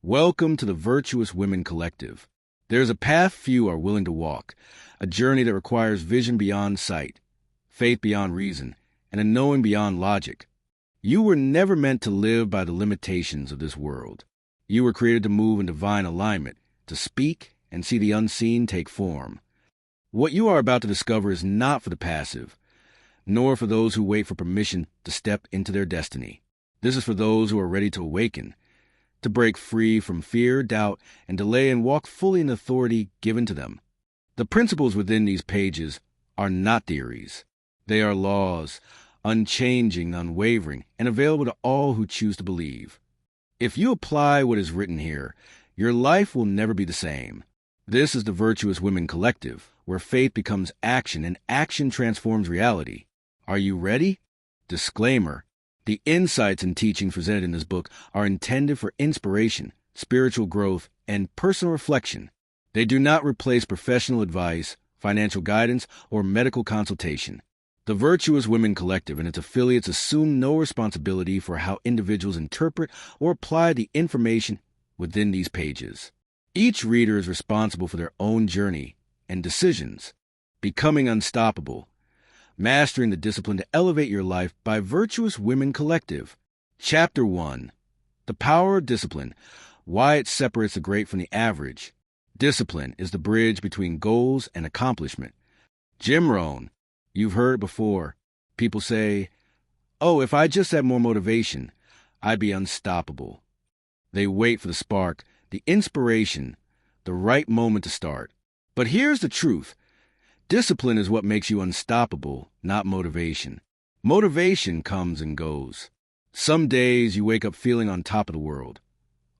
Welcome to the Virtuous Women Collective. There is a path few are willing to walk, a journey that requires vision beyond sight, faith beyond reason, and a knowing beyond logic. You were never meant to live by the limitations of this world. You were created to move in divine alignment, to speak and see the unseen take form. What you are about to discover is not for the passive, nor for those who wait for permission to step into their destiny. This is for those who are ready to awaken, to break free from fear, doubt, and delay and walk fully in the authority given to them. The principles within these pages are not theories. They are laws, unchanging, unwavering, and available to all who choose to believe. If you apply what is written here, your life will never be the same. This is the Virtuous Women Collective, where faith becomes action and action transforms reality. Are you ready? Disclaimer. The insights and teachings presented in this book are intended for inspiration, spiritual growth, and personal reflection. They do not replace professional advice, financial guidance, or medical consultation. The Virtuous Women Collective and its affiliates assume no responsibility for how individuals interpret or apply the information within these pages. Each reader is responsible for their own journey and decisions. Becoming Unstoppable. Mastering the Discipline to Elevate Your Life by Virtuous Women Collective. Chapter 1. The Power of Discipline. Why it separates the great from the average. Discipline is the bridge between goals and accomplishment. Jim Rohn. You've heard it before. People say, "Oh, if I just had more motivation, I'd be unstoppable." They wait for the spark, the inspiration, the right moment to start. But here's the truth. Discipline is what makes you unstoppable, not motivation. Motivation comes and goes. Some days you wake up feeling on top of the world.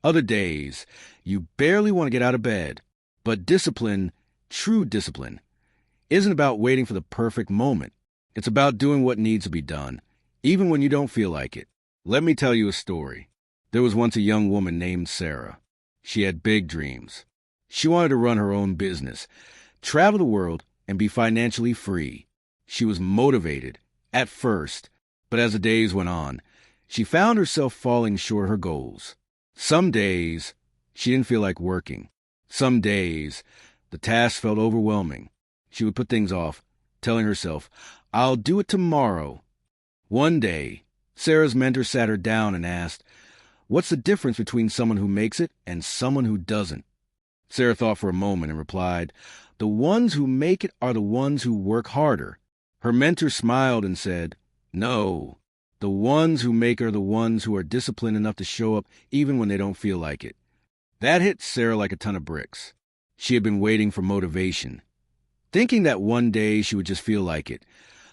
Other days, you barely want to get out of bed. But discipline, true discipline, isn't about waiting for the perfect moment. It's about doing what needs to be done, even when you don't feel like it. Let me tell you a story. There was once a young woman named Sarah. She had big dreams. She wanted to run her own business, travel the world, and be financially free. She was motivated, at first, but as the days went on, she found herself falling short of her goals. Some days, she didn't feel like working. Some days, the task felt overwhelming. She would put things off, telling herself, "I'll do it tomorrow." One day, Sarah's mentor sat her down and asked, "What's the difference between someone who makes it and someone who doesn't?" Sarah thought for a moment and replied, "The ones who make it are the ones who work harder." Her mentor smiled and said, "No, the ones who make it are the ones who are disciplined enough to show up even when they don't feel like it." That hit Sarah like a ton of bricks. She had been waiting for motivation, thinking that one day she would just feel like it,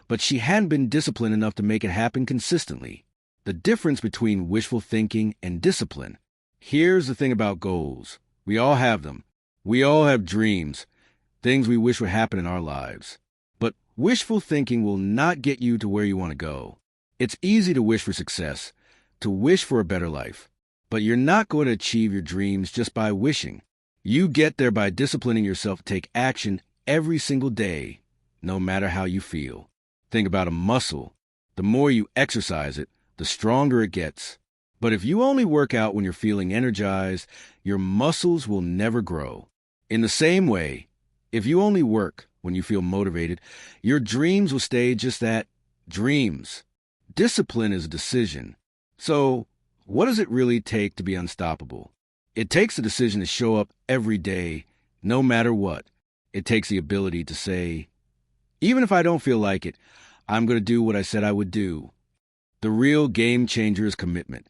but she hadn't been disciplined enough to make it happen consistently. The difference between wishful thinking and discipline. Here's the thing about goals. We all have them. We all have dreams, things we wish would happen in our lives. But wishful thinking will not get you to where you want to go. It's easy to wish for success, to wish for a better life. But you're not going to achieve your dreams just by wishing. You get there by disciplining yourself to take action every single day, no matter how you feel. Think about a muscle. The more you exercise it, the stronger it gets. But if you only work out when you're feeling energized, your muscles will never grow. In the same way, if you only work when you feel motivated, your dreams will stay just that, dreams. Discipline is a decision. So, what does it really take to be unstoppable? It takes the decision to show up every day, no matter what. It takes the ability to say, even if I don't feel like it, I'm going to do what I said I would do. The real game changer is commitment.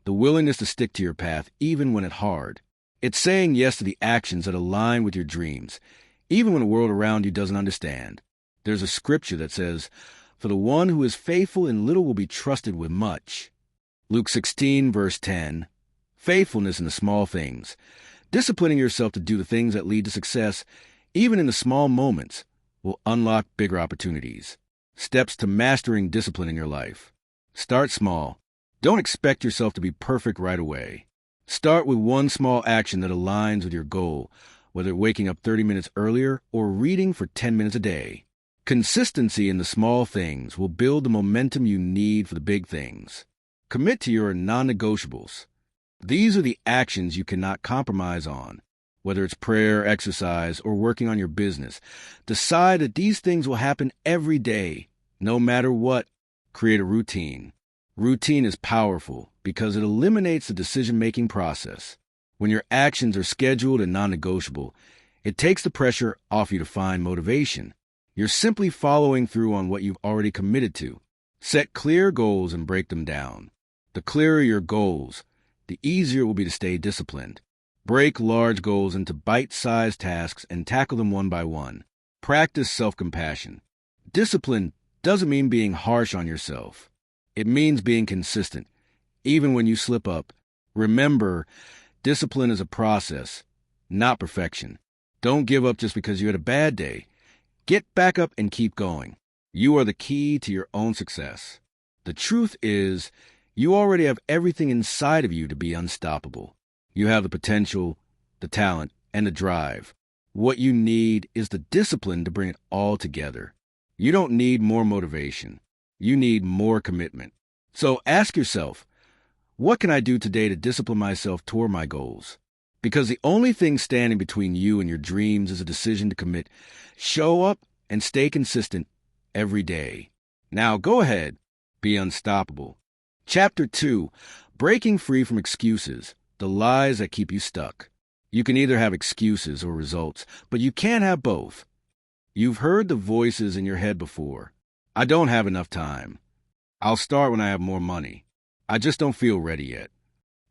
The willingness to stick to your path, even when it's hard. It's saying yes to the actions that align with your dreams, even when the world around you doesn't understand. There's a scripture that says, "For the one who is faithful in little will be trusted with much." Luke 16, verse 10. Faithfulness in the small things. Disciplining yourself to do the things that lead to success, even in the small moments, will unlock bigger opportunities. Steps to mastering discipline in your life. Start small. Don't expect yourself to be perfect right away. Start with one small action that aligns with your goal, whether waking up 30 minutes earlier or reading for 10 minutes a day. Consistency in the small things will build the momentum you need for the big things. Commit to your non-negotiables. These are the actions you cannot compromise on. Whether it's prayer, exercise, or working on your business, decide that these things will happen every day, no matter what. Create a routine. Routine is powerful because it eliminates the decision-making process. When your actions are scheduled and non-negotiable, it takes the pressure off you to find motivation. You're simply following through on what you've already committed to. Set clear goals and break them down. The clearer your goals, the easier it will be to stay disciplined. Break large goals into bite-sized tasks and tackle them one by one. Practice self-compassion. Discipline doesn't mean being harsh on yourself. It means being consistent, even when you slip up. Remember, discipline is a process, not perfection. Don't give up just because you had a bad day. Get back up and keep going. You are the key to your own success. The truth is, you already have everything inside of you to be unstoppable. You have the potential, the talent, and the drive. What you need is the discipline to bring it all together. You don't need more motivation. You need more commitment. So ask yourself, what can I do today to discipline myself toward my goals? Because the only thing standing between you and your dreams is a decision to commit. Show up and stay consistent every day. Now go ahead, be unstoppable. Chapter 2, Breaking Free from Excuses, the Lies That Keep You Stuck. You can either have excuses or results, but you can't have both. You've heard the voices in your head before. I don't have enough time. I'll start when I have more money. I just don't feel ready yet.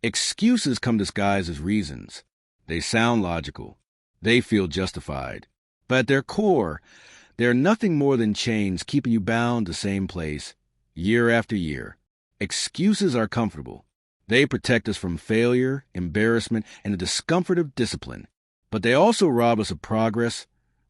Excuses come disguised as reasons. They sound logical. They feel justified. But at their core, they're nothing more than chains keeping you bound the same place, year after year. Excuses are comfortable. They protect us from failure, embarrassment, and the discomfort of discipline. But they also rob us of progress,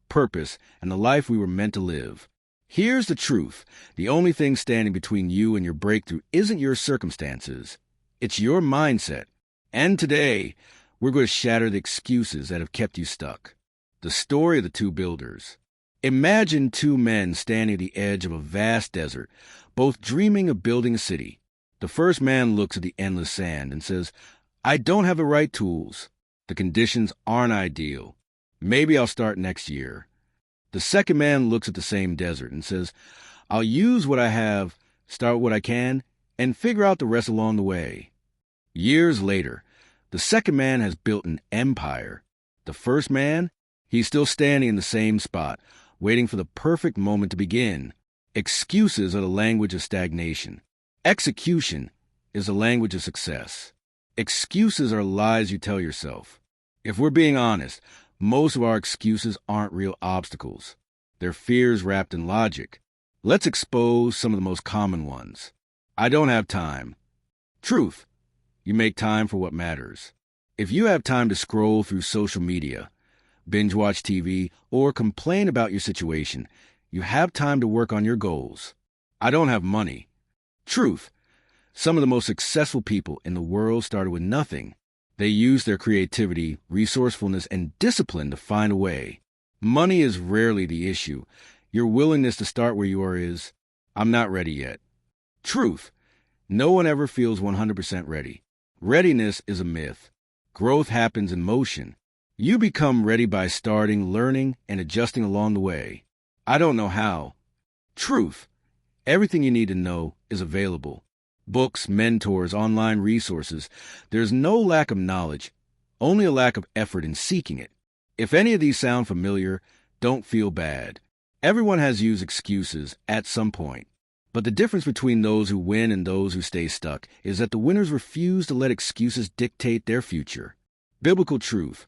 purpose, and the life we were meant to live. Here's the truth. The only thing standing between you and your breakthrough isn't your circumstances. It's your mindset. And today, we're going to shatter the excuses that have kept you stuck. The story of the two builders. Imagine two men standing at the edge of a vast desert, both dreaming of building a city. The first man looks at the endless sand and says, I don't have the right tools. The conditions aren't ideal. Maybe I'll start next year. The second man looks at the same desert and says, I'll use what I have, start what I can, and figure out the rest along the way. Years later, the second man has built an empire. The first man, he's still standing in the same spot, waiting for the perfect moment to begin. Excuses are the language of stagnation. Execution is the language of success. Excuses are lies you tell yourself. If we're being honest, most of our excuses aren't real obstacles. They're fears wrapped in logic. Let's expose some of the most common ones. I don't have time. Truth. You make time for what matters. If you have time to scroll through social media, binge watch TV, or complain about your situation, you have time to work on your goals. I don't have money. Truth. Some of the most successful people in the world started with nothing. They used their creativity, resourcefulness, and discipline to find a way. Money is rarely the issue. Your willingness to start where you are is, I'm not ready yet. Truth. No one ever feels 100% ready. Readiness is a myth. Growth happens in motion. You become ready by starting, learning, and adjusting along the way. I don't know how. Truth. Everything you need to know is available. Books, mentors, online resources. There's no lack of knowledge, only a lack of effort in seeking it. If any of these sound familiar, don't feel bad. Everyone has used excuses at some point. But the difference between those who win and those who stay stuck is that the winners refuse to let excuses dictate their future. Biblical truth.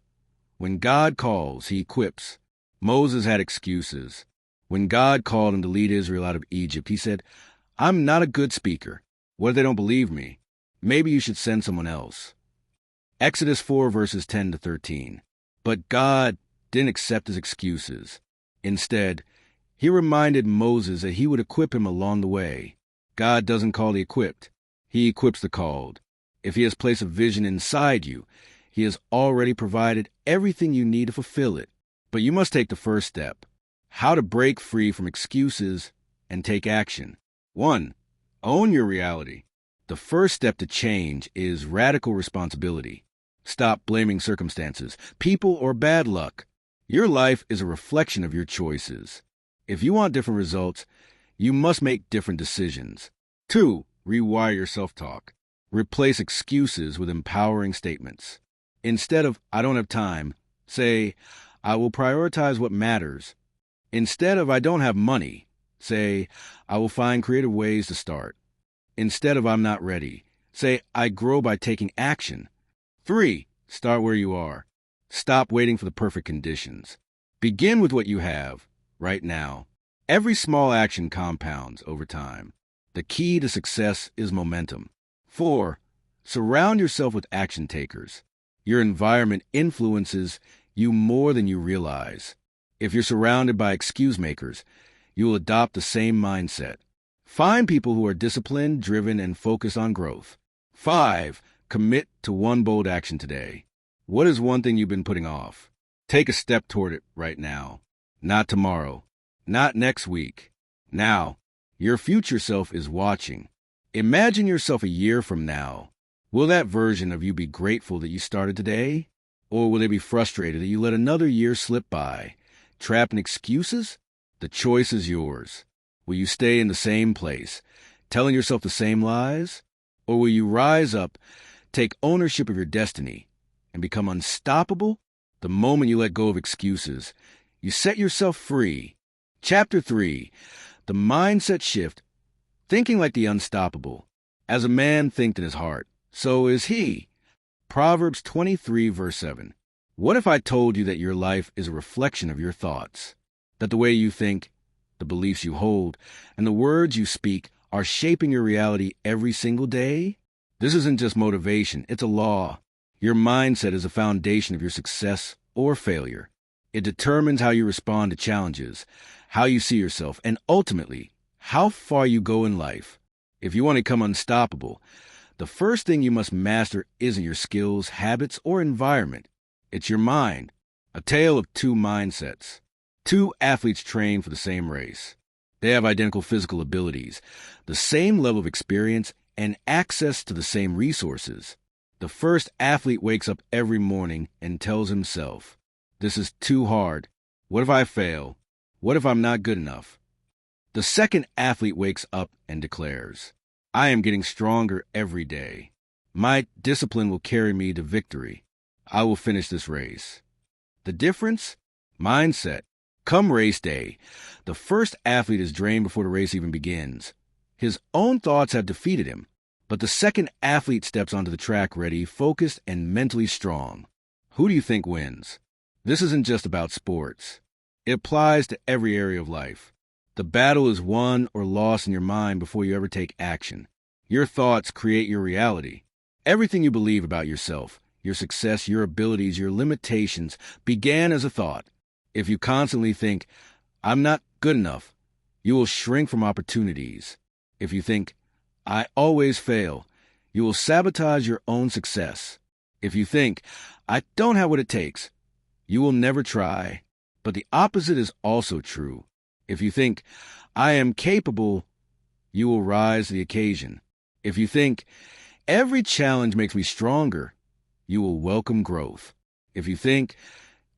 When God calls, he equips. Moses had excuses. When God called him to lead Israel out of Egypt, he said, I'm not a good speaker. What if they don't believe me? Maybe you should send someone else. Exodus 4 verses 10 to 13. But God didn't accept his excuses. Instead, he reminded Moses that he would equip him along the way. God doesn't call the equipped. He equips the called. If he has placed a vision inside you, he has already provided everything you need to fulfill it. But you must take the first step. How to break free from excuses and take action. 1. Own your reality. The first step to change is radical responsibility. Stop blaming circumstances, people, or bad luck. Your life is a reflection of your choices. If you want different results, you must make different decisions. 2. Rewire your self-talk. Replace excuses with empowering statements. Instead of, I don't have time, say, I will prioritize what matters. Instead of, I don't have money, say, I will find creative ways to start. Instead of, I'm not ready, say, I grow by taking action. 3. Start where you are. Stop waiting for the perfect conditions. Begin with what you have, right now. Every small action compounds over time. The key to success is momentum. 4. Surround yourself with action takers. Your environment influences you more than you realize. If you're surrounded by excuse makers, you will adopt the same mindset. Find people who are disciplined, driven, and focused on growth. 5. Commit to one bold action today. What is one thing you've been putting off? Take a step toward it right now. Not tomorrow. Not next week. Now. Your future self is watching. Imagine yourself a year from now. Will that version of you be grateful that you started today? Or will they be frustrated that you let another year slip by? Trapped in excuses? The choice is yours. Will you stay in the same place, telling yourself the same lies? Or will you rise up, take ownership of your destiny, and become unstoppable? The moment you let go of excuses, you set yourself free. Chapter 3. The Mindset Shift. Thinking like the unstoppable. As a man thinketh in his heart, so is he. Proverbs 23, verse 7. What if I told you that your life is a reflection of your thoughts? That the way you think, the beliefs you hold, and the words you speak are shaping your reality every single day? This isn't just motivation, it's a law. Your mindset is a foundation of your success or failure. It determines how you respond to challenges, how you see yourself, and ultimately, how far you go in life. If you want to become unstoppable, the first thing you must master isn't your skills, habits, or environment. It's your mind. A tale of two mindsets. Two athletes train for the same race. They have identical physical abilities, the same level of experience, and access to the same resources. The first athlete wakes up every morning and tells himself, this is too hard. What if I fail? What if I'm not good enough? The second athlete wakes up and declares, I am getting stronger every day. My discipline will carry me to victory. I will finish this race. The difference? Mindset. Come race day, the first athlete is drained before the race even begins. His own thoughts have defeated him, but the second athlete steps onto the track ready, focused, and mentally strong. Who do you think wins? This isn't just about sports. It applies to every area of life. The battle is won or lost in your mind before you ever take action. Your thoughts create your reality. Everything you believe about yourself, your success, your abilities, your limitations, began as a thought. If you constantly think, I'm not good enough, you will shrink from opportunities. If you think, I always fail, you will sabotage your own success. If you think, I don't have what it takes, you will never try. But the opposite is also true. If you think, I am capable, you will rise to the occasion. If you think, every challenge makes me stronger, you will welcome growth. If you think,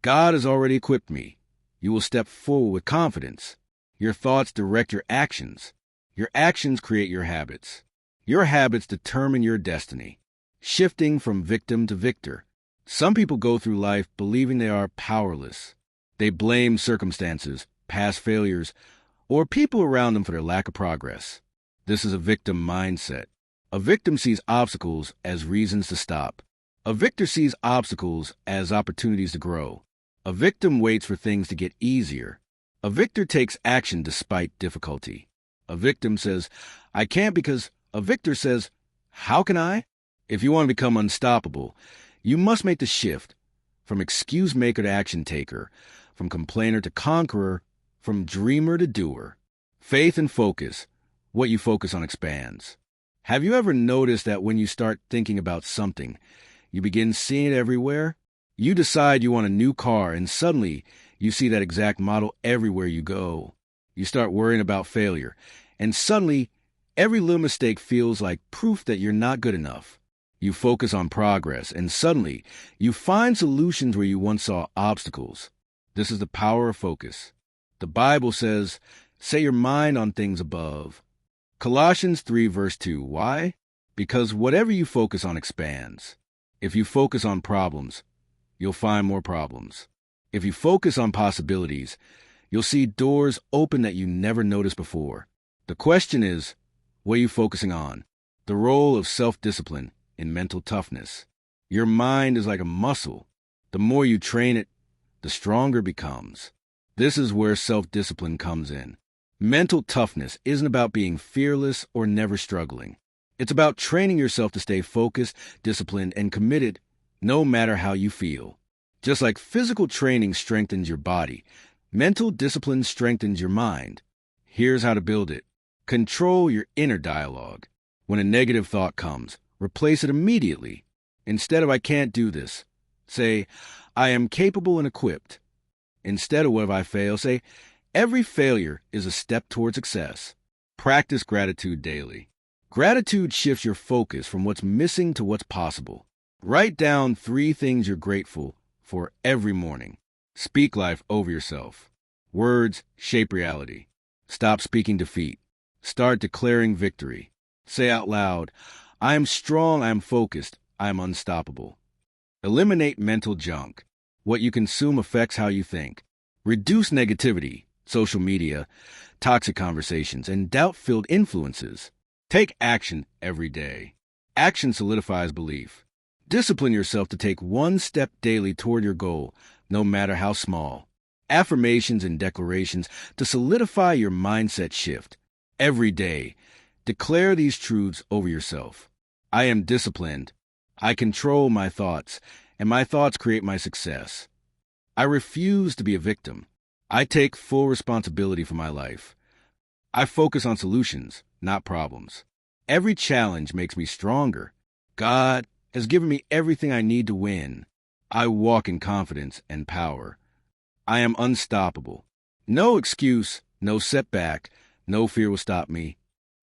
God has already equipped me, you will step forward with confidence. Your thoughts direct your actions. Your actions create your habits. Your habits determine your destiny, shifting from victim to victor. Some people go through life believing they are powerless. They blame circumstances, past failures, or people around them for their lack of progress. This is a victim mindset. A victim sees obstacles as reasons to stop. A victor sees obstacles as opportunities to grow. A victim waits for things to get easier. A victor takes action despite difficulty. A victim says, I can't because a victor says, how can I? If you want to become unstoppable, you must make the shift from excuse maker to action taker, from complainer to conqueror, from dreamer to doer. Faith and focus. What you focus on expands. Have you ever noticed that when you start thinking about something, you begin seeing it everywhere? You decide you want a new car, and suddenly you see that exact model everywhere you go. You start worrying about failure, and suddenly Every little mistake feels like proof that you're not good enough. You focus on progress, and suddenly, you find solutions where you once saw obstacles. This is the power of focus. The Bible says, set your mind on things above. Colossians 3 verse 2. Why? Because whatever you focus on expands. If you focus on problems, you'll find more problems. If you focus on possibilities, you'll see doors open that you never noticed before. The question is, what are you focusing on? The role of self-discipline in mental toughness. Your mind is like a muscle. The more you train it, the stronger it becomes. This is where self-discipline comes in. Mental toughness isn't about being fearless or never struggling. It's about training yourself to stay focused, disciplined, and committed no matter how you feel. Just like physical training strengthens your body, mental discipline strengthens your mind. Here's how to build it. Control your inner dialogue. When a negative thought comes, replace it immediately. Instead of I can't do this, say I am capable and equipped. Instead of what if I fail, say every failure is a step toward success. Practice gratitude daily. Gratitude shifts your focus from what's missing to what's possible. Write down 3 things you're grateful for every morning. Speak life over yourself. Words shape reality. Stop speaking defeat. Start declaring victory. Say out loud, I am strong, I am focused, I am unstoppable. Eliminate mental junk. What you consume affects how you think. Reduce negativity, social media, toxic conversations, and doubt-filled influences. Take action every day. Action solidifies belief. Discipline yourself to take 1 step daily toward your goal, no matter how small. Affirmations and declarations to solidify your mindset shift. Every day, declare these truths over yourself. I am disciplined. I control my thoughts, and my thoughts create my success. I refuse to be a victim. I take full responsibility for my life. I focus on solutions, not problems. Every challenge makes me stronger. God has given me everything I need to win. I walk in confidence and power. I am unstoppable. No excuse, no setback, no fear will stop me.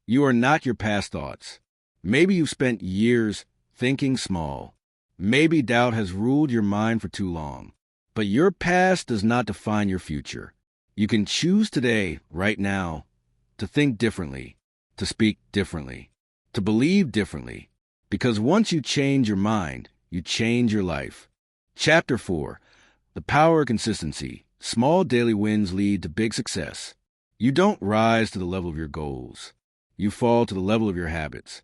You are not your past thoughts. Maybe you've spent years thinking small. Maybe doubt has ruled your mind for too long. But your past does not define your future. You can choose today, right now, to think differently, to speak differently, to believe differently. Because once you change your mind, you change your life. Chapter 4. The Power of Consistency. Small daily wins lead to big success. You don't rise to the level of your goals. You fall to the level of your habits.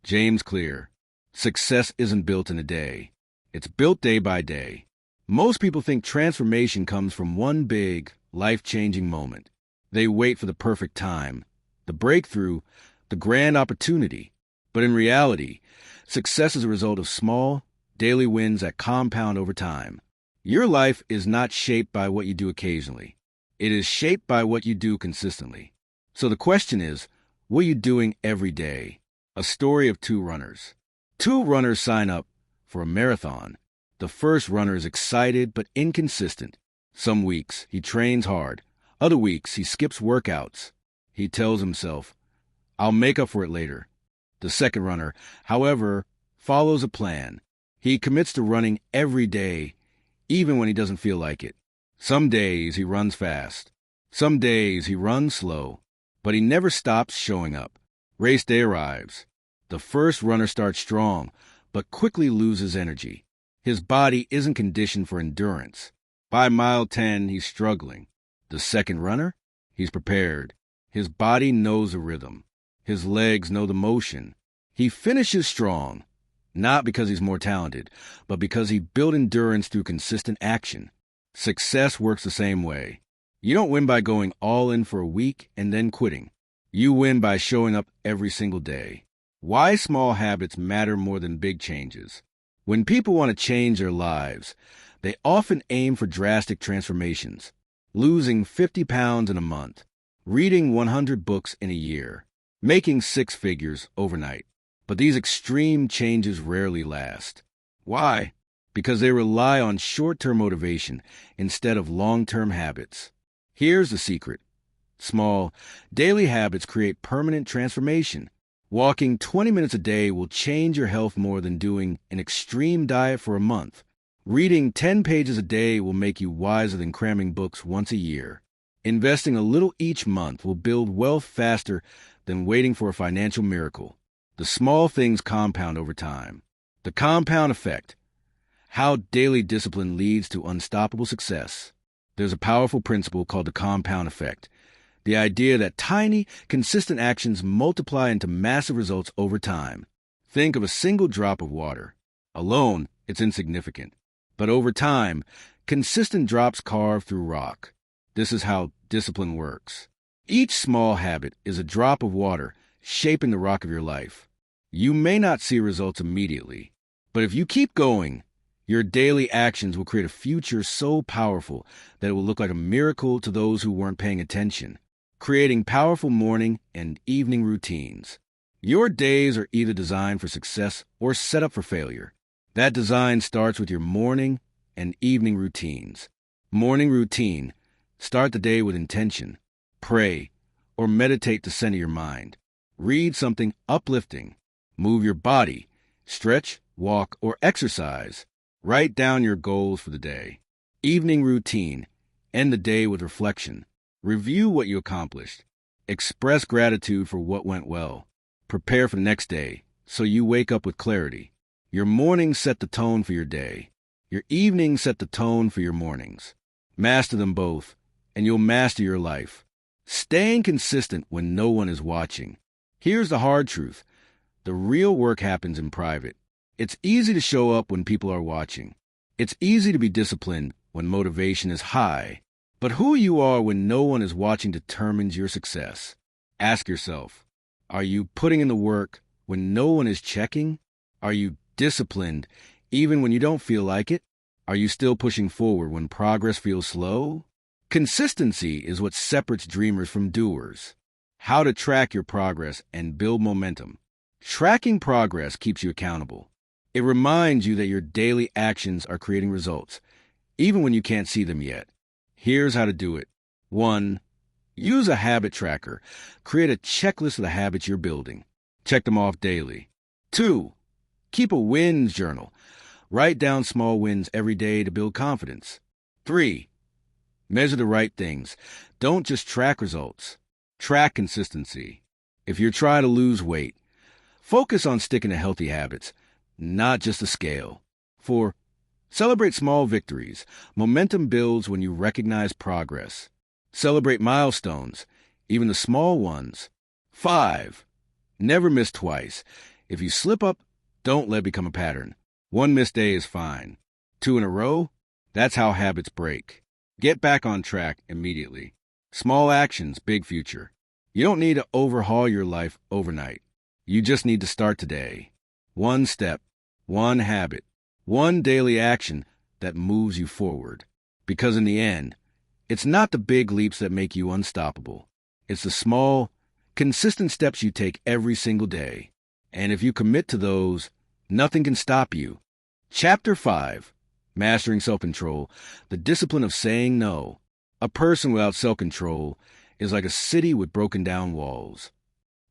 James Clear. Success isn't built in a day. It's built day by day. Most people think transformation comes from one big, life-changing moment. They wait for the perfect time, the breakthrough, the grand opportunity. But in reality, success is a result of small, daily wins that compound over time. Your life is not shaped by what you do occasionally. It is shaped by what you do consistently. So the question is, what are you doing every day? A story of 2 runners. 2 runners sign up for a marathon. The first runner is excited but inconsistent. Some weeks he trains hard. Other weeks he skips workouts. He tells himself, I'll make up for it later. The second runner, however, follows a plan. He commits to running every day, even when he doesn't feel like it. Some days he runs fast. Some days he runs slow. But he never stops showing up. Race day arrives. The first runner starts strong, but quickly loses energy. His body isn't conditioned for endurance. By mile 10, he's struggling. The second runner? He's prepared. His body knows the rhythm. His legs know the motion. He finishes strong, not because he's more talented, but because he built endurance through consistent action. Success works the same way. You don't win by going all in for a week and then quitting. You win by showing up every single day. Why small habits matter more than big changes. When people want to change their lives, they often aim for drastic transformations. Losing 50 pounds in a month, reading 100 books in a year, making 6 figures overnight. But these extreme changes rarely last. Why? Because they rely on short-term motivation instead of long-term habits. Here's the secret. Small, daily habits create permanent transformation. Walking 20 minutes a day will change your health more than doing an extreme diet for a month. Reading 10 pages a day will make you wiser than cramming books once a year. Investing a little each month will build wealth faster than waiting for a financial miracle. The small things compound over time. The compound effect. How daily discipline leads to unstoppable success. There's a powerful principle called the compound effect. The idea that tiny, consistent actions multiply into massive results over time. Think of a single drop of water. Alone, it's insignificant. But over time, consistent drops carve through rock. This is how discipline works. Each small habit is a drop of water shaping the rock of your life. You may not see results immediately, but if you keep going, your daily actions will create a future so powerful that it will look like a miracle to those who weren't paying attention. Creating powerful morning and evening routines. Your days are either designed for success or set up for failure. That design starts with your morning and evening routines. Morning routine. Start the day with intention. Pray or meditate to center your mind. Read something uplifting. Move your body. Stretch, walk, or exercise. Write down your goals for the day. Evening routine. End the day with reflection. Review what you accomplished. Express gratitude for what went well. Prepare for the next day so you wake up with clarity. Your mornings set the tone for your day. Your evenings set the tone for your mornings. Master them both, and you'll master your life. Staying consistent when no one is watching. Here's the hard truth. The real work happens in private. It's easy to show up when people are watching. It's easy to be disciplined when motivation is high. But who you are when no one is watching determines your success. Ask yourself, are you putting in the work when no one is checking? Are you disciplined even when you don't feel like it? Are you still pushing forward when progress feels slow? Consistency is what separates dreamers from doers. How to track your progress and build momentum. Tracking progress keeps you accountable. It reminds you that your daily actions are creating results, even when you can't see them yet. Here's how to do it. 1. Use a habit tracker. Create a checklist of the habits you're building. Check them off daily. 2. Keep a wins journal. Write down small wins every day to build confidence. 3. Measure the right things. Don't just track results. Track consistency. If you're trying to lose weight, focus on sticking to healthy habits, not just a scale. 4. Celebrate small victories. Momentum builds when you recognize progress. Celebrate milestones, even the small ones. 5. Never miss twice. If you slip up, don't let it become a pattern. 1 missed day is fine. 2 in a row? That's how habits break. Get back on track immediately. Small actions, big future. You don't need to overhaul your life overnight. You just need to start today. 1 step, 1 habit, 1 daily action that moves you forward. Because in the end, it's not the big leaps that make you unstoppable. It's the small, consistent steps you take every single day. And if you commit to those, nothing can stop you. Chapter 5. Mastering Self-Control. The discipline of saying no. A person without self-control is like a city with broken down walls.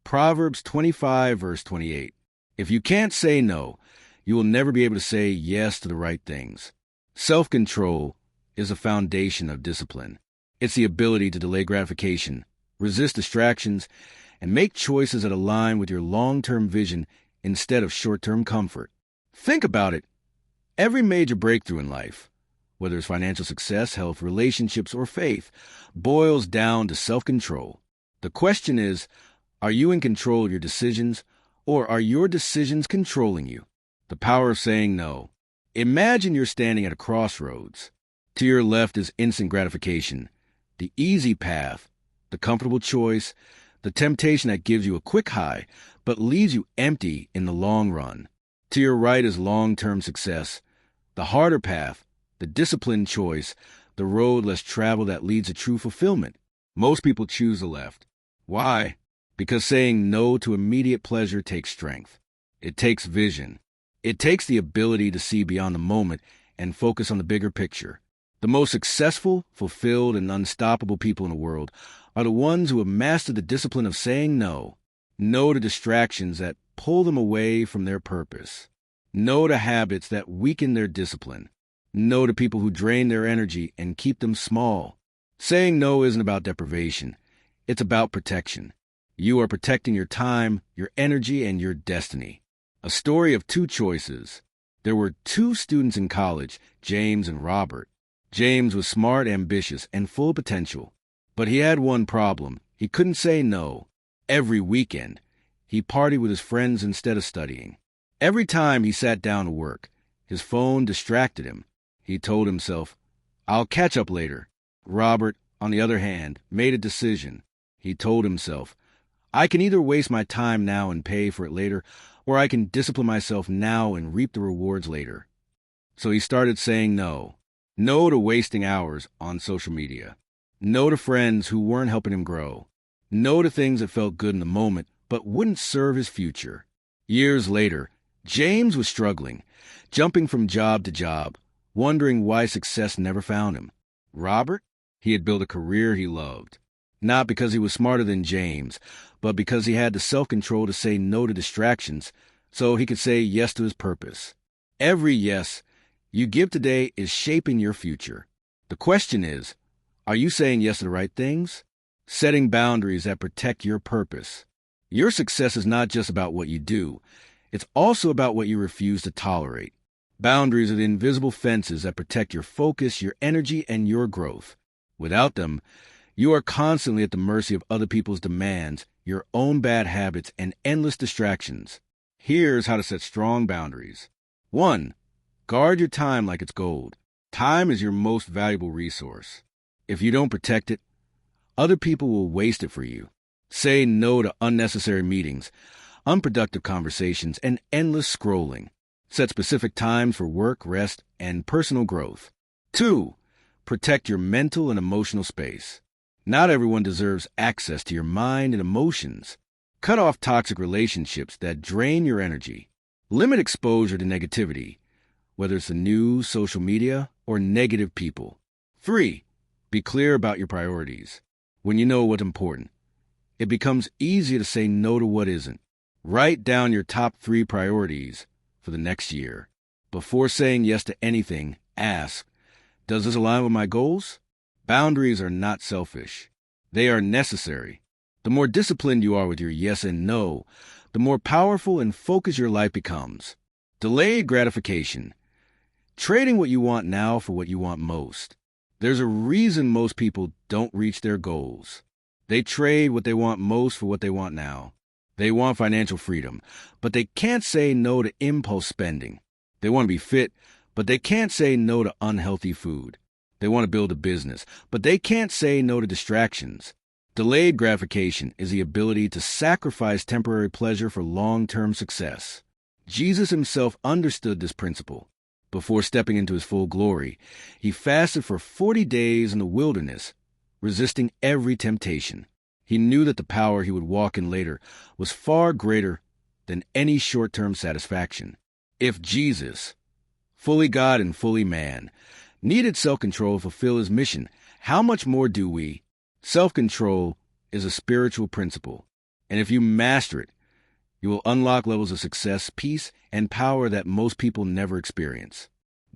Proverbs 25, verse 28. If you can't say no, you will never be able to say yes to the right things. Self-control is the foundation of discipline. It's the ability to delay gratification, resist distractions, and make choices that align with your long-term vision instead of short-term comfort. Think about it. Every major breakthrough in life, whether it's financial success, health, relationships, or faith, boils down to self-control. The question is, are you in control of your decisions, or are your decisions controlling you? The power of saying no. Imagine you're standing at a crossroads. To your left is instant gratification, the easy path, the comfortable choice, the temptation that gives you a quick high, but leaves you empty in the long run. To your right is long-term success, the harder path, the disciplined choice, the road less traveled that leads to true fulfillment. Most people choose the left. Why? Because saying no to immediate pleasure takes strength. It takes vision. It takes the ability to see beyond the moment and focus on the bigger picture. The most successful, fulfilled, and unstoppable people in the world are the ones who have mastered the discipline of saying no. No to distractions that pull them away from their purpose. No to habits that weaken their discipline. No to people who drain their energy and keep them small. Saying no isn't about deprivation. It's about protection. You are protecting your time, your energy, and your destiny. A story of two choices. There were two students in college, James and Robert. James was smart, ambitious, and full of potential. But he had one problem. He couldn't say no. Every weekend, he partied with his friends instead of studying. Every time he sat down to work, his phone distracted him. He told himself, "I'll catch up later." Robert, on the other hand, made a decision. He told himself, "I can either waste my time now and pay for it later, or I can discipline myself now and reap the rewards later." So he started saying no. No to wasting hours on social media. No to friends who weren't helping him grow. No to things that felt good in the moment but wouldn't serve his future. Years later, James was struggling, jumping from job to job, wondering why success never found him. Robert? He had built a career he loved. Not because he was smarter than James, but because he had the self-control to say no to distractions so he could say yes to his purpose. Every yes you give today is shaping your future. The question is, are you saying yes to the right things? Setting boundaries that protect your purpose. Your success is not just about what you do. It's also about what you refuse to tolerate. Boundaries are the invisible fences that protect your focus, your energy, and your growth. Without them, you are constantly at the mercy of other people's demands, your own bad habits, and endless distractions. Here's how to set strong boundaries. 1. Guard your time like it's gold. Time is your most valuable resource. If you don't protect it, other people will waste it for you. Say no to unnecessary meetings, unproductive conversations, and endless scrolling. Set specific times for work, rest, and personal growth. 2. Protect your mental and emotional space. Not everyone deserves access to your mind and emotions. Cut off toxic relationships that drain your energy. Limit exposure to negativity, whether it's the news, social media, or negative people. 3. Be clear about your priorities. When you know what's important, it becomes easier to say no to what isn't. Write down your top 3 priorities for the next year. Before saying yes to anything, ask, does this align with my goals? Boundaries are not selfish. They are necessary. The more disciplined you are with your yes and no, the more powerful and focused your life becomes. Delayed gratification. Trading what you want now for what you want most. There's a reason most people don't reach their goals. They trade what they want most for what they want now. They want financial freedom, but they can't say no to impulse spending. They want to be fit, but they can't say no to unhealthy food. They want to build a business, but they can't say no to distractions. Delayed gratification is the ability to sacrifice temporary pleasure for long-term success. Jesus himself understood this principle. Before stepping into his full glory, he fasted for 40 days in the wilderness, resisting every temptation. He knew that the power he would walk in later was far greater than any short-term satisfaction. If Jesus, fully God and fully man, needed self-control to fulfill his mission, how much more do we? Self-control is a spiritual principle, and if you master it, you will unlock levels of success, peace, and power that most people never experience.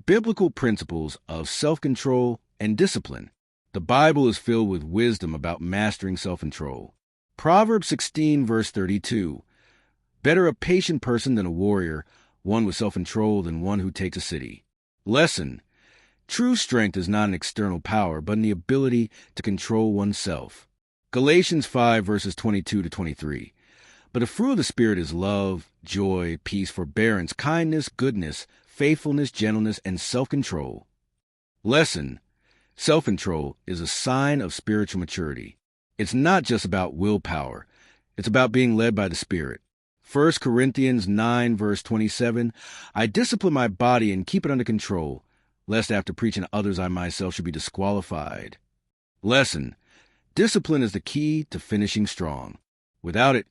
Biblical principles of self-control and discipline. The Bible is filled with wisdom about mastering self-control. Proverbs 16, verse 32. Better a patient person than a warrior, one with self-control than one who takes a city. Lesson. True strength is not an external power, but in the ability to control oneself. Galatians 5, verses 22 to 23. But the fruit of the Spirit is love, joy, peace, forbearance, kindness, goodness, faithfulness, gentleness, and self-control. Lesson. Self-control is a sign of spiritual maturity. It's not just about willpower. It's about being led by the Spirit. 1 Corinthians 9, verse 27, I discipline my body and keep it under control, lest after preaching to others I myself should be disqualified. Lesson. Discipline is the key to finishing strong. Without it,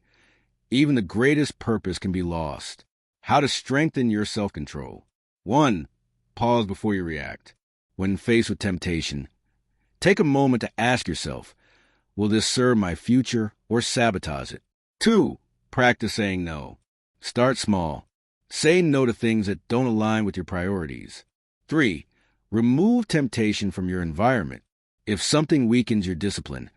even the greatest purpose can be lost. How to strengthen your self-control. 1. Pause before you react. When faced with temptation, take a moment to ask yourself, will this serve my future or sabotage it? 2. Practice saying no. Start small. Say no to things that don't align with your priorities. 3. Remove temptation from your environment. If something weakens your discipline,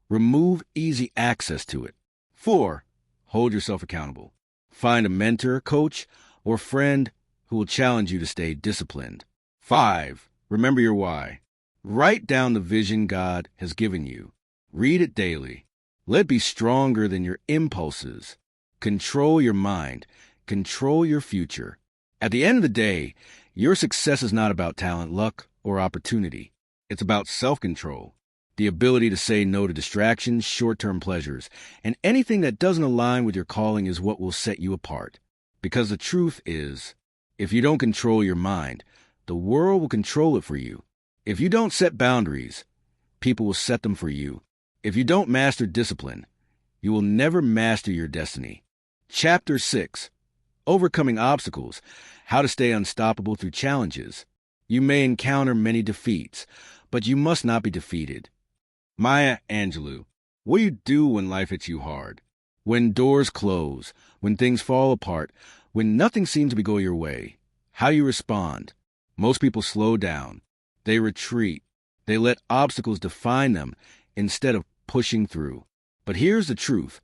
remove easy access to it. 4. Hold yourself accountable. Find a mentor, coach, or friend who will challenge you to stay disciplined. 5. Remember your why. Write down the vision God has given you. Read it daily. Let it be stronger than your impulses. Control your mind. Control your future. At the end of the day, your success is not about talent, luck, or opportunity. It's about self-control, the ability to say no to distractions, short-term pleasures, and anything that doesn't align with your calling is what will set you apart. Because the truth is, if you don't control your mind, the world will control it for you. If you don't set boundaries, people will set them for you. If you don't master discipline, you will never master your destiny. Chapter 6. Overcoming obstacles. How to stay unstoppable through challenges. You may encounter many defeats, but you must not be defeated. Maya Angelou. What do you do when life hits you hard? When doors close, when things fall apart, when nothing seems to be going your way, how do you respond? Most people slow down. They retreat. They let obstacles define them instead of pushing through. But here's the truth.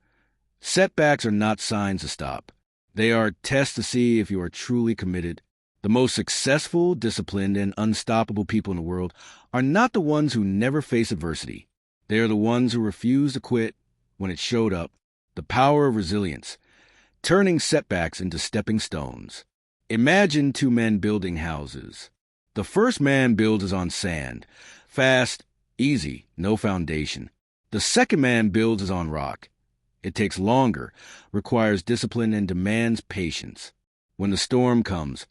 Setbacks are not signs to stop. They are tests to see if you are truly committed. The most successful, disciplined, and unstoppable people in the world are not the ones who never face adversity. They are the ones who refuse to quit when it showed up. The power of resilience, turning setbacks into stepping stones. Imagine 2 men building houses. The first man builds on sand, fast, easy, no foundation. The second man builds on rock. It takes longer, requires discipline, and demands patience. When the storm comes,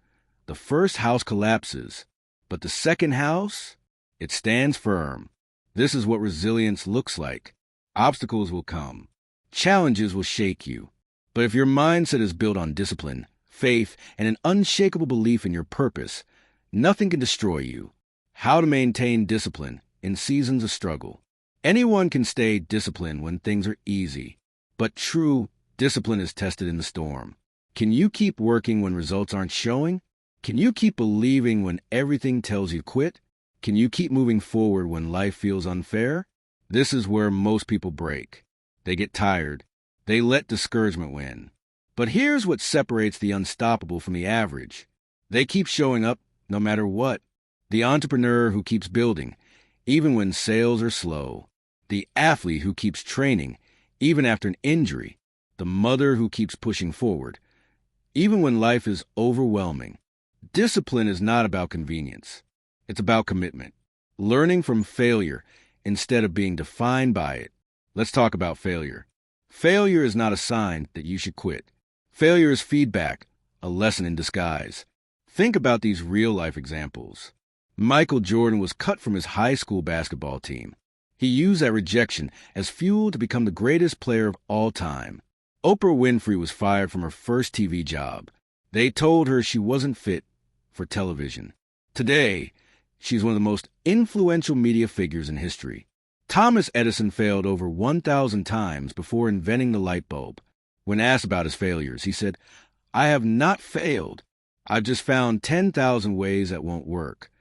the first house collapses, but the second house, it stands firm. This is what resilience looks like. Obstacles will come. Challenges will shake you. But if your mindset is built on discipline, faith, and an unshakable belief in your purpose, nothing can destroy you. How to maintain discipline in seasons of struggle. Anyone can stay disciplined when things are easy, but true discipline is tested in the storm. Can you keep working when results aren't showing? Can you keep believing when everything tells you to quit? Can you keep moving forward when life feels unfair? This is where most people break. They get tired. They let discouragement win. But here's what separates the unstoppable from the average. They keep showing up no matter what. The entrepreneur who keeps building, even when sales are slow. The athlete who keeps training, even after an injury. The mother who keeps pushing forward, even when life is overwhelming. Discipline is not about convenience. It's about commitment. Learning from failure instead of being defined by it. Let's talk about failure. Failure is not a sign that you should quit. Failure is feedback, a lesson in disguise. Think about these real-life examples. Michael Jordan was cut from his high school basketball team. He used that rejection as fuel to become the greatest player of all time. Oprah Winfrey was fired from her first TV job. They told her she wasn't fit for television. Today, she's one of the most influential media figures in history. Thomas Edison failed over 1,000 times before inventing the light bulb. When asked about his failures, he said, "I have not failed. I've just found 10,000 ways that won't work."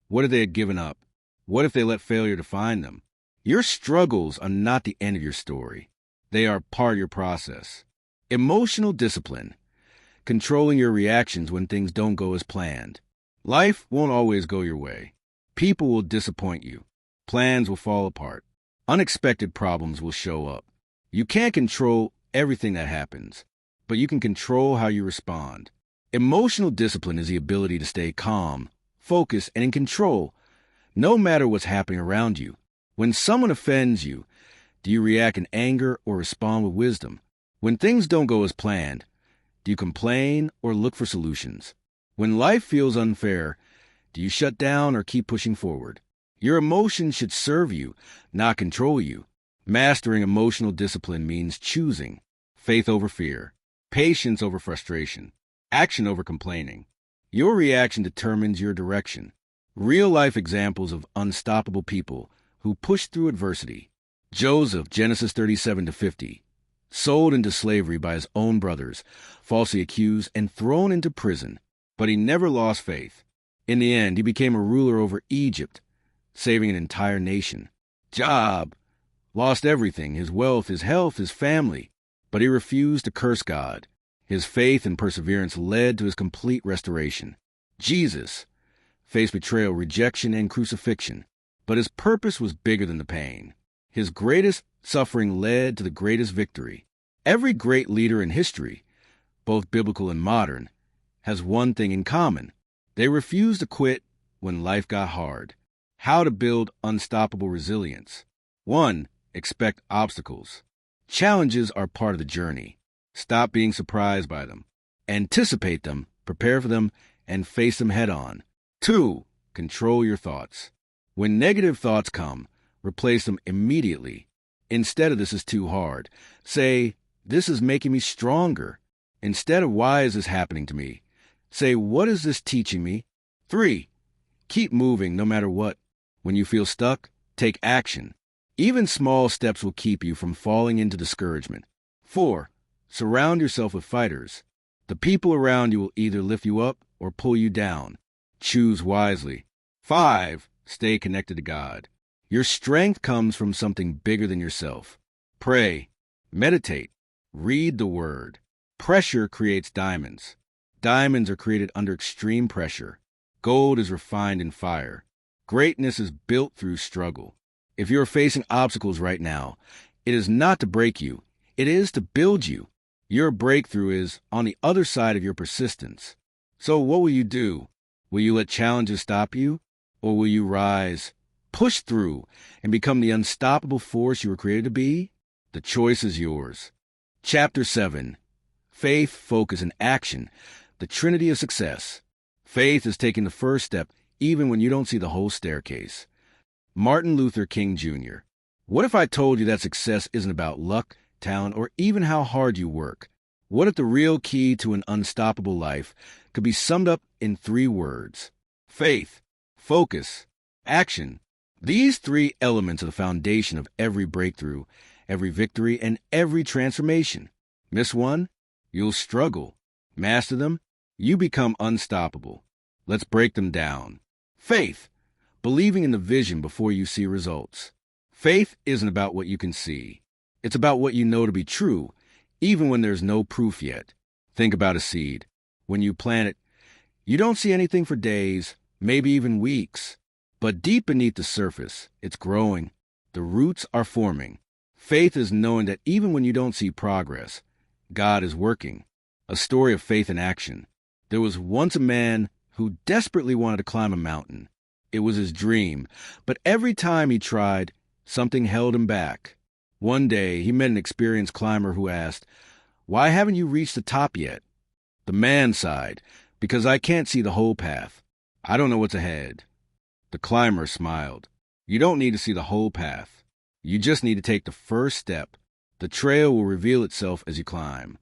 What if they had given up? What if they let failure define them? Your struggles are not the end of your story. They are part of your process. Emotional discipline. Controlling your reactions when things don't go as planned. Life won't always go your way. People will disappoint you. Plans will fall apart. Unexpected problems will show up. You can't control everything that happens, but you can control how you respond. Emotional discipline is the ability to stay calm, focused, and in control, no matter what's happening around you. When someone offends you, do you react in anger or respond with wisdom? When things don't go as planned, do you complain or look for solutions? When life feels unfair, do you shut down or keep pushing forward? Your emotions should serve you, not control you. Mastering emotional discipline means choosing faith over fear, patience over frustration, action over complaining. Your reaction determines your direction. Real-life examples of unstoppable people who pushed through adversity. Joseph, Genesis 37-50, sold into slavery by his own brothers, falsely accused and thrown into prison, but he never lost faith. In the end, he became a ruler over Egypt, saving an entire nation. Job lost everything, his wealth, his health, his family, but he refused to curse God. His faith and perseverance led to his complete restoration. Jesus faced betrayal, rejection, and crucifixion, but his purpose was bigger than the pain. His greatest suffering led to the greatest victory. Every great leader in history, both biblical and modern, has one thing in common. They refused to quit when life got hard. How to build unstoppable resilience. 1. Expect obstacles. Challenges are part of the journey. Stop being surprised by them. Anticipate them, prepare for them, and face them head on. 2. Control your thoughts. When negative thoughts come, replace them immediately. Instead of "this is too hard," say, "this is making me stronger." Instead of "why is this happening to me," say, "what is this teaching me?" 3. Keep moving no matter what. When you feel stuck, take action. Even small steps will keep you from falling into discouragement. 4. Surround yourself with fighters. The people around you will either lift you up or pull you down. Choose wisely. 5. Stay connected to God. Your strength comes from something bigger than yourself. Pray, meditate, read the Word. Pressure creates diamonds. Diamonds are created under extreme pressure. Gold is refined in fire. Greatness is built through struggle. If you are facing obstacles right now, it is not to break you. It is to build you. Your breakthrough is on the other side of your persistence. So what will you do? Will you let challenges stop you? Or will you rise, push through, and become the unstoppable force you were created to be? The choice is yours. Chapter 7. Faith, Focus, and Action. The Trinity of Success. Faith is taking the first step even when you don't see the whole staircase. Martin Luther King Jr. What if I told you that success isn't about luck, talent, or even how hard you work? What if the real key to an unstoppable life could be summed up in 3 words? Faith, focus, action. These 3 elements are the foundation of every breakthrough, every victory, and every transformation. Miss one, you'll struggle. Master them, you become unstoppable. Let's break them down. Faith, believing in the vision before you see results. Faith isn't about what you can see. It's about what you know to be true, even when there's no proof yet. Think about a seed. When you plant it, you don't see anything for days, maybe even weeks. But deep beneath the surface, it's growing. The roots are forming. Faith is knowing that even when you don't see progress, God is working. A story of faith in action. There was once a man who desperately wanted to climb a mountain. It was his dream, but every time he tried, something held him back. One day, he met an experienced climber who asked, "Why haven't you reached the top yet?" The man sighed, "Because I can't see the whole path. I don't know what's ahead." The climber smiled. "You don't need to see the whole path. You just need to take the first step. The trail will reveal itself as you climb."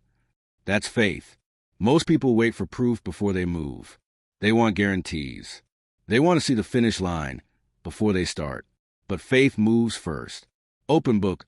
That's faith. Most people wait for proof before they move. They want guarantees. They want to see the finish line before they start. But faith moves first. Open book.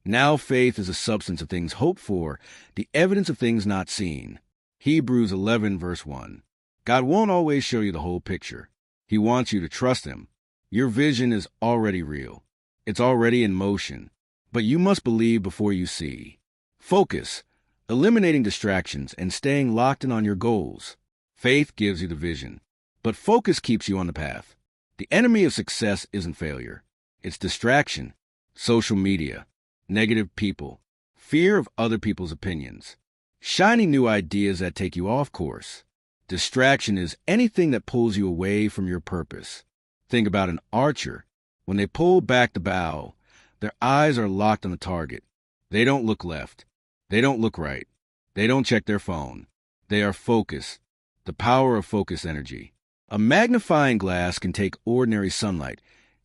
Now faith is the substance of things hoped for, the evidence of things not seen. Hebrews 11, verse 1. God won't always show you the whole picture. He wants you to trust Him. Your vision is already real. It's already in motion. But you must believe before you see. Focus. Eliminating distractions and staying locked in on your goals. Faith gives you the vision, but focus keeps you on the path. The enemy of success isn't failure. It's distraction, social media, negative people, fear of other people's opinions, shiny new ideas that take you off course. Distraction is anything that pulls you away from your purpose. Think about an archer. When they pull back the bow, their eyes are locked on the target. They don't look left. They don't look right. They don't check their phone. They are focused. The power of focus energy. A magnifying glass can take ordinary sunlight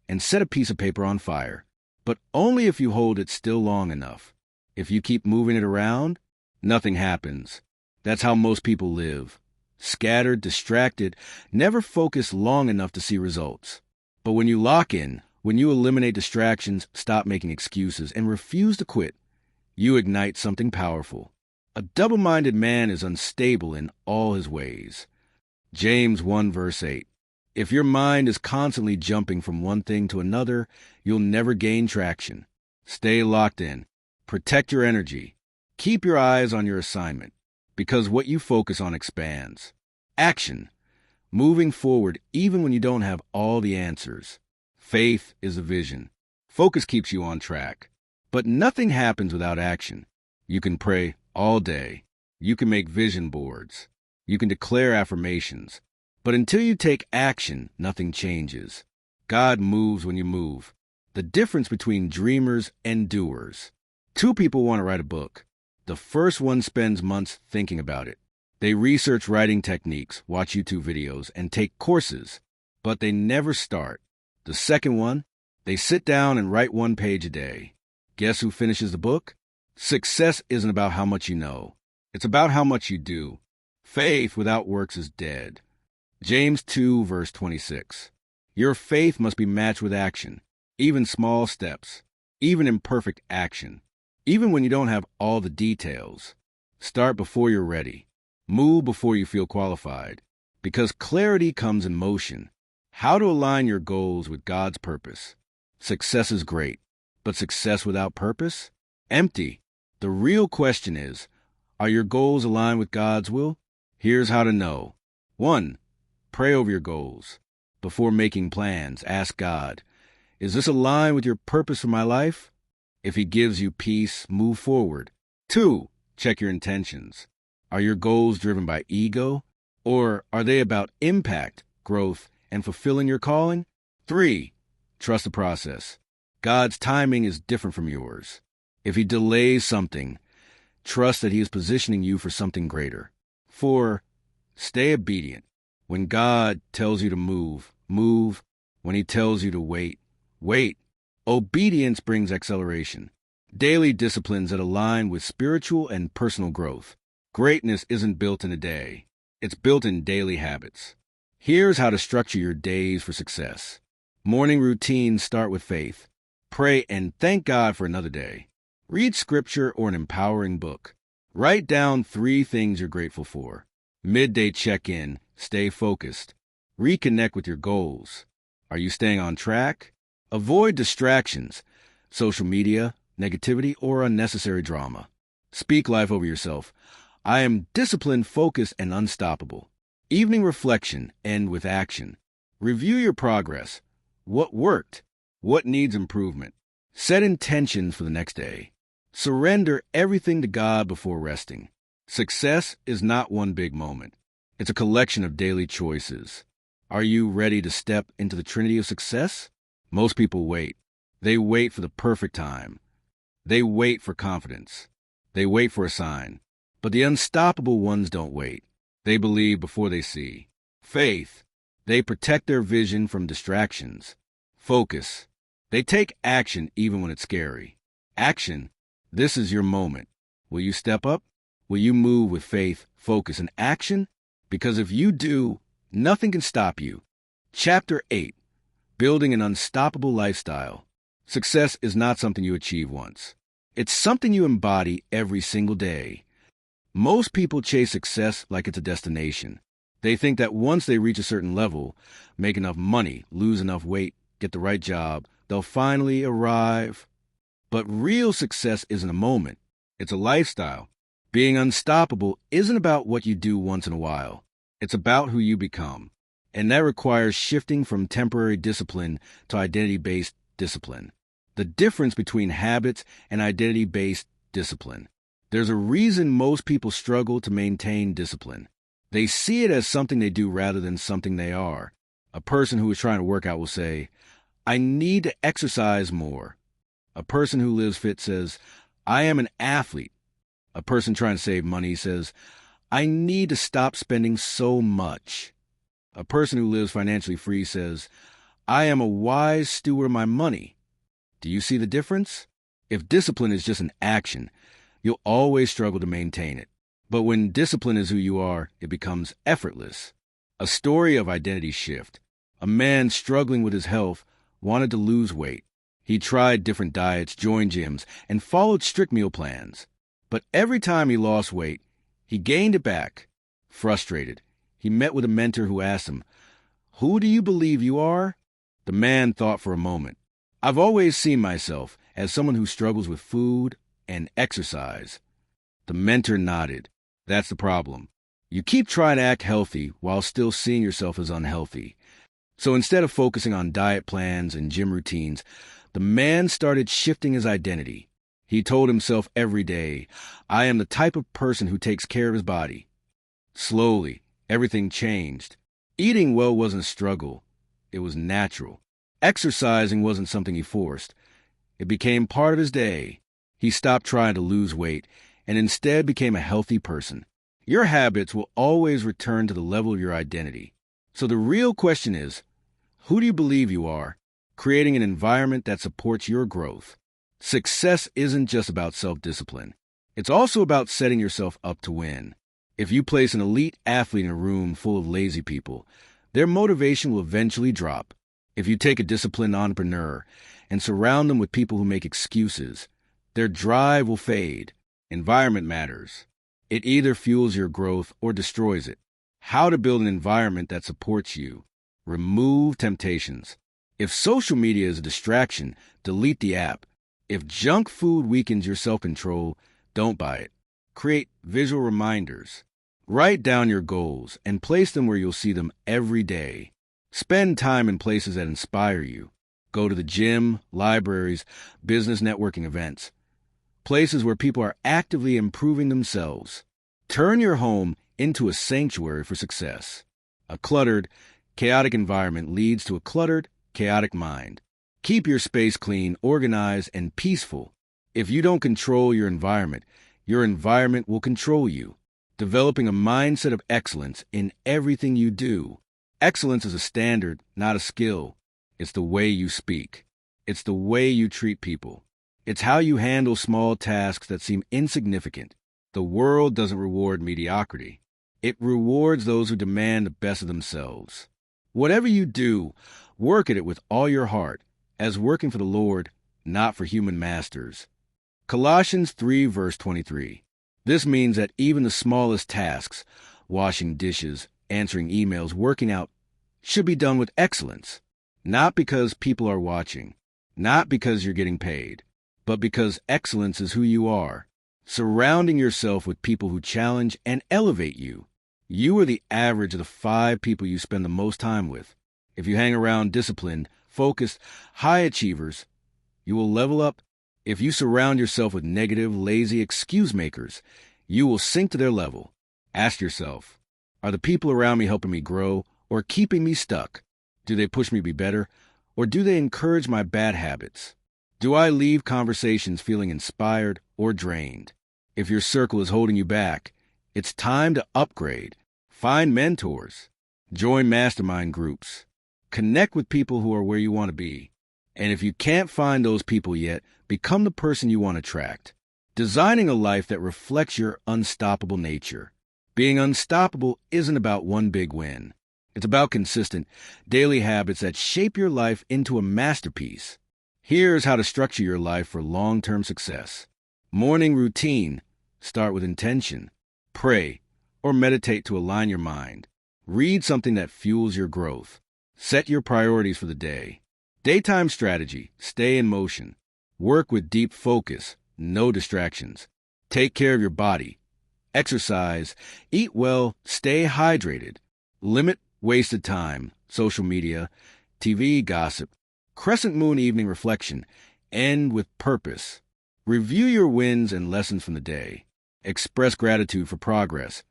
and set a piece of paper on fire, but only if you hold it still long enough. If you keep moving it around, nothing happens. That's how most people live. Scattered, distracted, never focus long enough to see results. But when you lock in, when you eliminate distractions, stop making excuses, and refuse to quit, you ignite something powerful. A double-minded man is unstable in all his ways. James 1 verse 8. If your mind is constantly jumping from one thing to another, you'll never gain traction. Stay locked in. Protect your energy. Keep your eyes on your assignment, because what you focus on expands. Action. Moving forward even when you don't have all the answers. Faith is a vision. Focus keeps you on track. But nothing happens without action. You can pray all day. You can make vision boards. You can declare affirmations. But until you take action, nothing changes. God moves when you move. The difference between dreamers and doers. Two people want to write a book. The first one spends months thinking about it. They research writing techniques, watch YouTube videos, and take courses. But they never start. The second one, they sit down and write 1 page a day. Guess who finishes the book? Success isn't about how much you know. It's about how much you do. Faith without works is dead. James 2 verse 26. Your faith must be matched with action, even small steps, even imperfect action, even when you don't have all the details. Start before you're ready. Move before you feel qualified, because clarity comes in motion. How to align your goals with God's purpose. Success is great, but success without purpose? Empty. The real question is, are your goals aligned with God's will? Here's how to know. 1. Pray over your goals. Before making plans, ask God, is this aligned with your purpose for my life? If He gives you peace, move forward. 2. Check your intentions. Are your goals driven by ego, or are they about impact, growth, and fulfilling your calling? 3. Trust the process. God's timing is different from yours. If He delays something, trust that He is positioning you for something greater. 4. Stay obedient. When God tells you to move, move. When He tells you to wait, wait. Obedience brings acceleration. Daily disciplines that align with spiritual and personal growth. Greatness isn't built in a day. It's built in daily habits. Here's how to structure your days for success. Morning routines start with faith. Pray and thank God for another day. Read scripture or an empowering book. Write down 3 things you're grateful for. Midday check-in. Stay focused. Reconnect with your goals. Are you staying on track? Avoid distractions, social media, negativity, or unnecessary drama. Speak life over yourself. I am disciplined, focused, and unstoppable. Evening reflection. End with action. Review your progress. What worked? What needs improvement? Set intentions for the next day. Surrender everything to God before resting. Success is not one big moment. It's a collection of daily choices. Are you ready to step into the Trinity of success? Most people wait. They wait for the perfect time. They wait for confidence. They wait for a sign. But the unstoppable ones don't wait. They believe before they see. Faith. They protect their vision from distractions. Focus. They take action even when it's scary. Action. This is your moment. Will you step up? Will you move with faith, focus, and action? Because if you do, nothing can stop you. Chapter 8. Building an unstoppable lifestyle. Success is not something you achieve once. It's something you embody every single day. Most people chase success like it's a destination. They think that once they reach a certain level, make enough money, lose enough weight, get the right job, they'll finally arrive. But real success isn't a moment. It's a lifestyle. Being unstoppable isn't about what you do once in a while. It's about who you become. And that requires shifting from temporary discipline to identity-based discipline. The difference between habits and identity-based discipline. There's a reason most people struggle to maintain discipline. They see it as something they do rather than something they are. A person who is trying to work out will say, I need to exercise more. A person who lives fit says, I am an athlete. A person trying to save money says, I need to stop spending so much. A person who lives financially free says, I am a wise steward of my money. Do you see the difference? If discipline is just an action, you'll always struggle to maintain it. But when discipline is who you are, it becomes effortless. A story of identity shift. A man struggling with his health wanted to lose weight. He tried different diets, joined gyms, and followed strict meal plans. But every time he lost weight, he gained it back. Frustrated, he met with a mentor who asked him, "Who do you believe you are?" The man thought for a moment. "I've always seen myself as someone who struggles with food and exercise." The mentor nodded. "That's the problem. You keep trying to act healthy while still seeing yourself as unhealthy." So instead of focusing on diet plans and gym routines, the man started shifting his identity. He told himself every day, "I am the type of person who takes care of his body." Slowly, everything changed. Eating well wasn't a struggle. It was natural. Exercising wasn't something he forced. It became part of his day. He stopped trying to lose weight and instead became a healthy person. Your habits will always return to the level of your identity. So the real question is, who do you believe you are? Creating an environment that supports your growth. Success isn't just about self-discipline. It's also about setting yourself up to win. If you place an elite athlete in a room full of lazy people, their motivation will eventually drop. If you take a disciplined entrepreneur and surround them with people who make excuses, their drive will fade. Environment matters. It either fuels your growth or destroys it. How to build an environment that supports you. Remove temptations. If social media is a distraction, delete the app. If junk food weakens your self-control, don't buy it. Create visual reminders. Write down your goals and place them where you'll see them every day. Spend time in places that inspire you. Go to the gym, libraries, business networking events. Places where people are actively improving themselves. Turn your home into a sanctuary for success. A cluttered, chaotic environment leads to a cluttered, chaotic mind. Keep your space clean, organized, and peaceful. If you don't control your environment will control you. Developing a mindset of excellence in everything you do. Excellence is a standard, not a skill. It's the way you speak. It's the way you treat people. It's how you handle small tasks that seem insignificant. The world doesn't reward mediocrity. It rewards those who demand the best of themselves. Whatever you do, work at it with all your heart, as working for the Lord, not for human masters. Colossians 3, verse 23. This means that even the smallest tasks, washing dishes, answering emails, working out, should be done with excellence. Not because people are watching, not because you're getting paid, but because excellence is who you are. Surrounding yourself with people who challenge and elevate you. You are the average of the 5 people you spend the most time with. If you hang around disciplined, focused, high achievers, you will level up. If you surround yourself with negative, lazy excuse makers, you will sink to their level. Ask yourself, are the people around me helping me grow or keeping me stuck? Do they push me to be better, or do they encourage my bad habits? Do I leave conversations feeling inspired or drained? If your circle is holding you back, it's time to upgrade. Find mentors. Join mastermind groups. Connect with people who are where you want to be. And if you can't find those people yet, become the person you want to attract. Designing a life that reflects your unstoppable nature. Being unstoppable isn't about one big win. It's about consistent, daily habits that shape your life into a masterpiece. Here's how to structure your life for long-term success. Morning routine. Start with intention. Pray or meditate to align your mind. Read something that fuels your growth. Set your priorities for the day. Daytime strategy. Stay in motion. Work with deep focus. No distractions. Take care of your body. Exercise. Eat well. Stay hydrated. Limit wasted time. Social media, TV gossip. Crescent moon evening reflection. End with purpose. Review your wins and lessons from the day. Express gratitude for progress,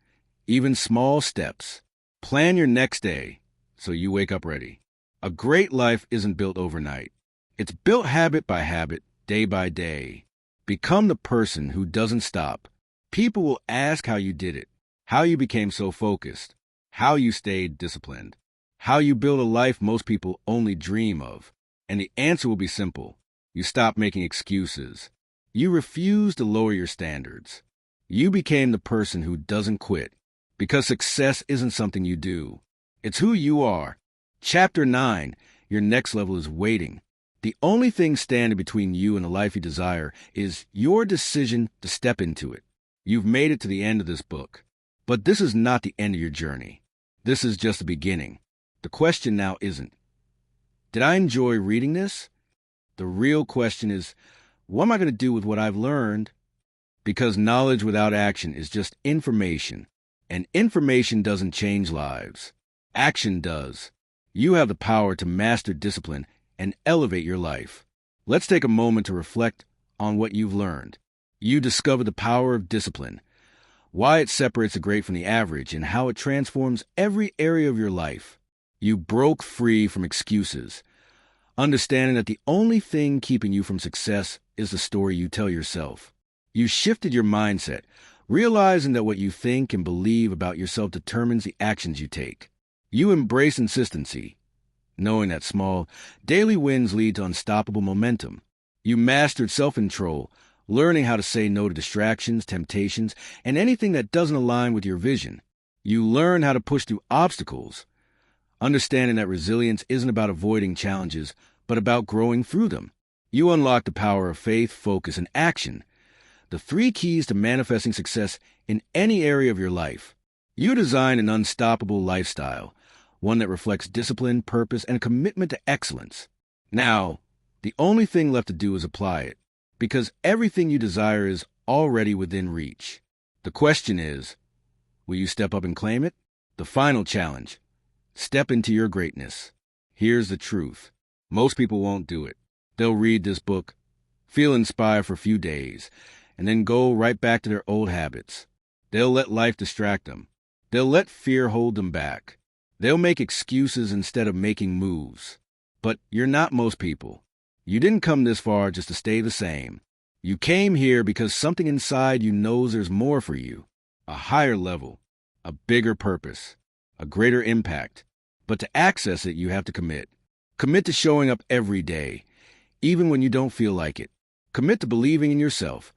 even small steps. Plan your next day so you wake up ready. A great life isn't built overnight. It's built habit by habit, day by day. Become the person who doesn't stop. People will ask how you did it, how you became so focused, how you stayed disciplined, how you build a life most people only dream of. And the answer will be simple. You stop making excuses. You refuse to lower your standards. You became the person who doesn't quit, because success isn't something you do. It's who you are. Chapter 9, Your Next Level is Waiting. The only thing standing between you and the life you desire is your decision to step into it. You've made it to the end of this book. But this is not the end of your journey. This is just the beginning. The question now isn't, did I enjoy reading this? The real question is, what am I going to do with what I've learned? Because knowledge without action is just information, and information doesn't change lives. Action does. You have the power to master discipline and elevate your life. Let's take a moment to reflect on what you've learned. You discovered the power of discipline, why it separates the great from the average, and how it transforms every area of your life. You broke free from excuses, understanding that the only thing keeping you from success is the story you tell yourself. You shifted your mindset, realizing that what you think and believe about yourself determines the actions you take. You embrace consistency, knowing that small, daily wins lead to unstoppable momentum. You mastered self-control, learning how to say no to distractions, temptations, and anything that doesn't align with your vision. You learn how to push through obstacles, understanding that resilience isn't about avoiding challenges, but about growing through them. You unlock the power of faith, focus, and action, the 3 keys to manifesting success in any area of your life. You design an unstoppable lifestyle, one that reflects discipline, purpose, and commitment to excellence. Now, the only thing left to do is apply it, because everything you desire is already within reach. The question is, will you step up and claim it? The final challenge, step into your greatness. Here's the truth. Most people won't do it. They'll read this book, feel inspired for a few days, and then go right back to their old habits. They'll let life distract them. They'll let fear hold them back. They'll make excuses instead of making moves. But you're not most people. You didn't come this far just to stay the same. You came here because something inside you knows there's more for you. A higher level, a bigger purpose, a greater impact. But to access it, you have to commit. Commit to showing up every day, even when you don't feel like it. Commit to believing in yourself,